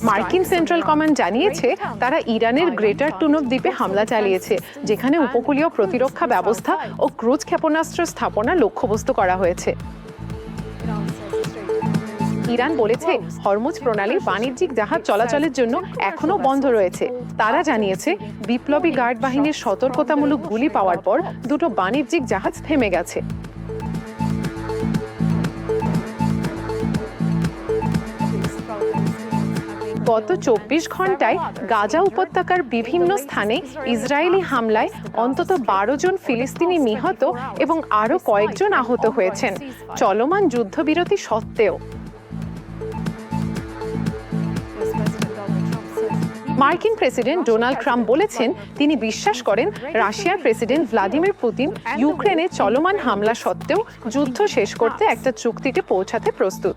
মার্কিন central command জানিয়েছে তারা ইরানের গ্রেটার টুনব দ্বীপে হামলা চালিয়েছে, যেখানে উপকূলীয় প্রতিরক্ষা ব্যবস্থা ও ক্রুজ ক্ষেপণাস্ত্র স্থাপনা লক্ষ্যবস্তু করা হয়েছে। ইরান বলেছে হরমুজ প্রণালীর বাণিজ্যিক জাহাজ চলাচলের জন্য এখনো বন্ধ রয়েছে। তারা জানিয়েছে বিপ্লবী গার্ড বাহিনীর সতর্কতামূলক গুলি পাওয়ার পর দুটো বাণিজ্যিক জাহাজ থেমে গেছে। গত 24 ঘন্টায় গাজা উপত্যকার বিভিন্ন স্থানে ইসরায়েলি হামলায় অন্তত 12 জন ফিলিস্তিনি নিহত এবং আরও কয়েকজন আহত হয়েছেন, চলমান যুদ্ধবিরতি সত্ত্বেও। মার্কিন প্রেসিডেন্ট ডোনাল্ড ট্রাম্প বলেছেন তিনি বিশ্বাস করেন রাশিয়ার প্রেসিডেন্ট ভ্লাদিমির পুতিন ইউক্রেনে চলমান হামলা সত্ত্বেও যুদ্ধ শেষ করতে একটা চুক্তিতে পৌঁছাতে প্রস্তুত।